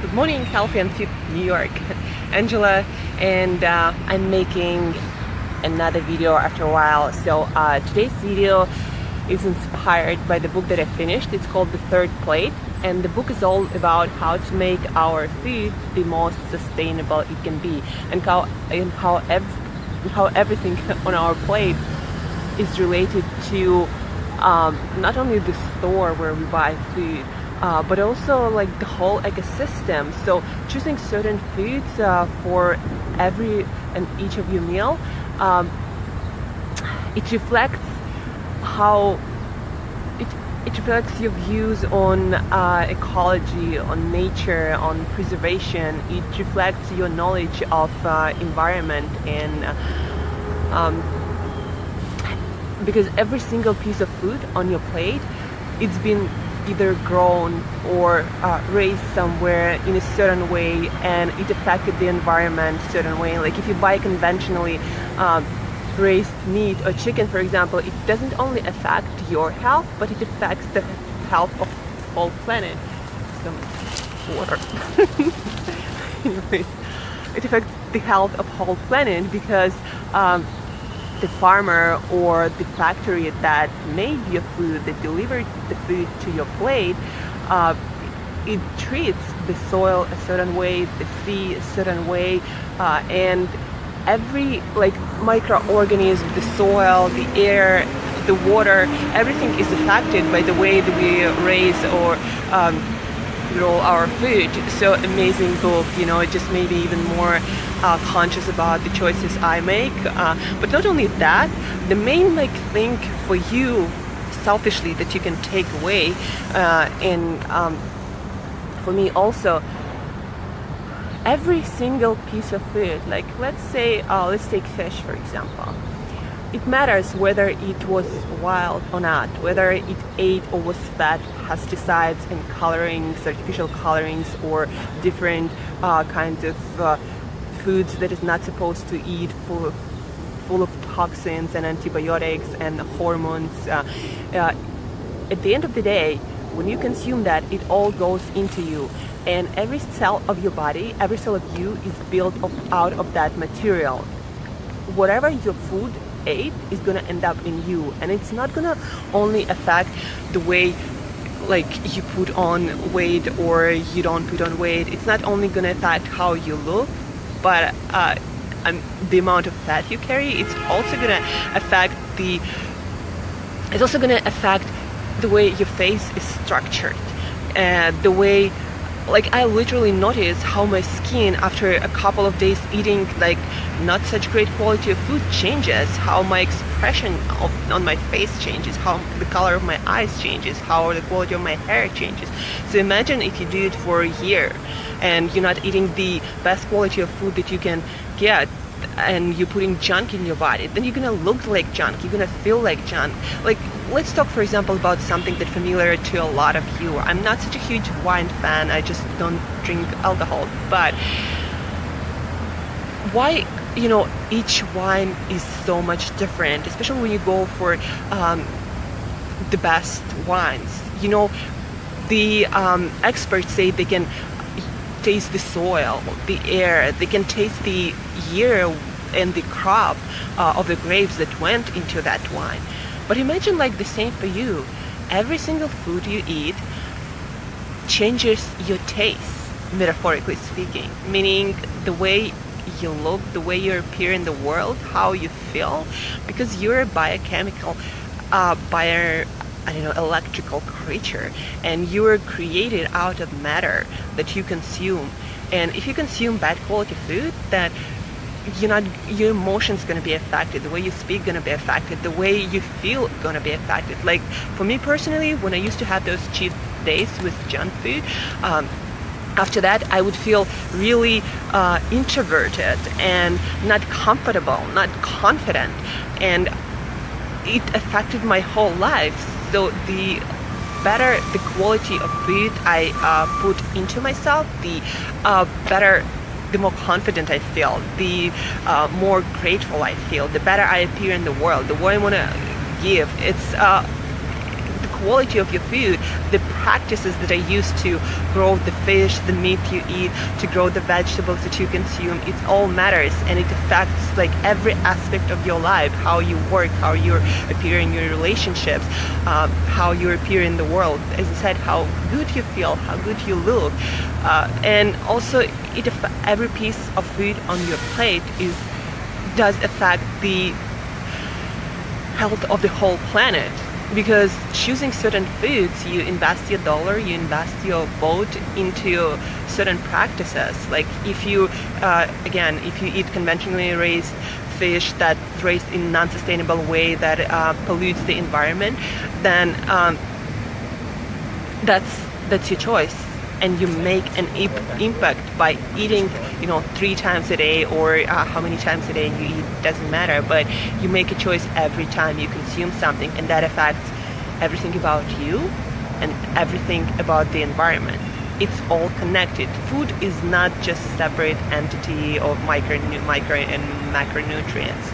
Good morning, Healthy and Fit New York. Angela, and I'm making another video after a while. So today's video is inspired by the book that I finished. It's called The Third Plate, and the book is all about how to make our food the most sustainable it can be, and how everything on our plate is related to not only the store where we buy food, but also like the whole ecosystem. So choosing certain foods for every and each of your meal, it reflects how it reflects your views on ecology, on nature, on preservation. It reflects your knowledge of environment, and because every single piece of food on your plate, it's been either grown or raised somewhere in a certain way, and it affected the environment a certain way. Like if you buy conventionally raised meat or chicken, for example, it doesn't only affect your health, but it affects the health of the whole planet. Some water. Anyway, it affects the health of the whole planet because the farmer or the factory that made your food, that delivered the food to your plate, it treats the soil a certain way, the sea a certain way, and every like microorganism, the soil, the air, the water, everything is affected by the way that we raise or grow our food. So amazing book, you know, it just made me even more conscious about the choices I make. But not only that, the main like thing for you selfishly that you can take away, and for me also, every single piece of food, like let's take fish for example. It matters whether it was wild or not, whether it ate or was fed pesticides and colorings, artificial colorings, or different kinds of foods that is not supposed to eat, full of toxins and antibiotics and hormones. At the end of the day, when you consume that, it all goes into you, and every cell of your body, every cell of you is built out of that material. Whatever your food ate is gonna end up in you, and it's not gonna only affect the way like you put on weight or you don't put on weight. It's not only gonna affect how you look, but the amount of fat you carry. It's also gonna affect the way your face is structured, the way, like I literally notice how my skin after a couple of days eating like not such great quality of food changes, how my expression on my face changes, how the color of my eyes changes, how the quality of my hair changes. So imagine if you do it for a year and you're not eating the best quality of food that you can get, and you're putting junk in your body, then you're gonna look like junk, you're gonna feel like junk. Like let's talk for example about something that's familiar to a lot of you. I'm not such a huge wine fan, I just don't drink alcohol, but why, you know, each wine is so much different, especially when you go for the best wines. You know, the experts say they can taste the soil, the air, they can taste the year and the crop of the grapes that went into that wine. But imagine like the same for you. Every single food you eat changes your taste, metaphorically speaking, meaning the way you look, the way you appear in the world, how you feel, because you're a biochemical, electrical creature, and you are created out of matter that you consume. And if you consume bad quality food, then your emotions gonna be affected, the way you speak gonna be affected, the way you feel gonna be affected. Like for me personally, when I used to have those cheat days with junk food, after that I would feel really introverted and not comfortable, not confident, and it affected my whole life. So the better the quality of food I put into myself, the better, the more confident I feel, the more grateful I feel, the better I appear in the world, the more I want to give. It's the quality of your food, the practices that are used to grow the fish, the meat you eat, to grow the vegetables that you consume, it all matters, and it affects like every aspect of your life, how you work, how you appear in your relationships, how you appear in the world. As I said, how good you feel, how good you look, and also every piece of food on your plate does affect the health of the whole planet. Because choosing certain foods, you invest your dollar, you invest your vote into certain practices. Like if you, again, if you eat conventionally raised fish that's raised in a non-sustainable way that pollutes the environment, then that's your choice. And you make an impact by eating, 3 times a day, or how many times a day you eat, doesn't matter, but you make a choice every time you consume something, and that affects everything about you and everything about the environment. It's all connected. Food is not just separate entity of micro and macronutrients.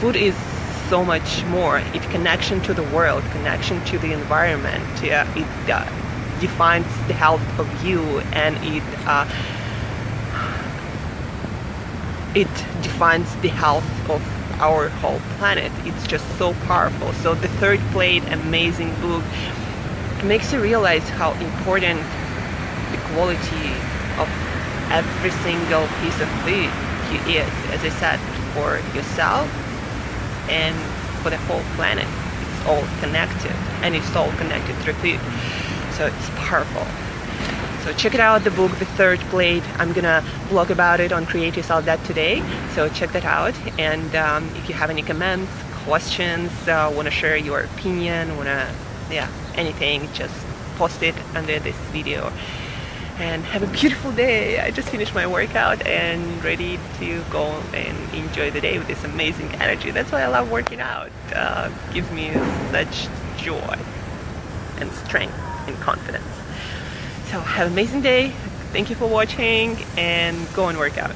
Food is so much more. It's connection to the world, connection to the environment. It defines the health of you, and it defines the health of our whole planet. It's just so powerful. So the Third Plate, amazing book, makes you realize how important the quality of every single piece of food you eat, as I said, for yourself and for the whole planet. It's all connected, and it's all connected through food. So it's powerful. So check it out, the book, The Third Plate. I'm gonna blog about it on Create Yourself That today. So check that out. And if you have any comments, questions, wanna share your opinion, anything, just post it under this video. And have a beautiful day. I just finished my workout and ready to go and enjoy the day with this amazing energy. That's why I love working out. Gives me such joy and strength and confidence. So have an amazing day. Thank you for watching, and go and work out.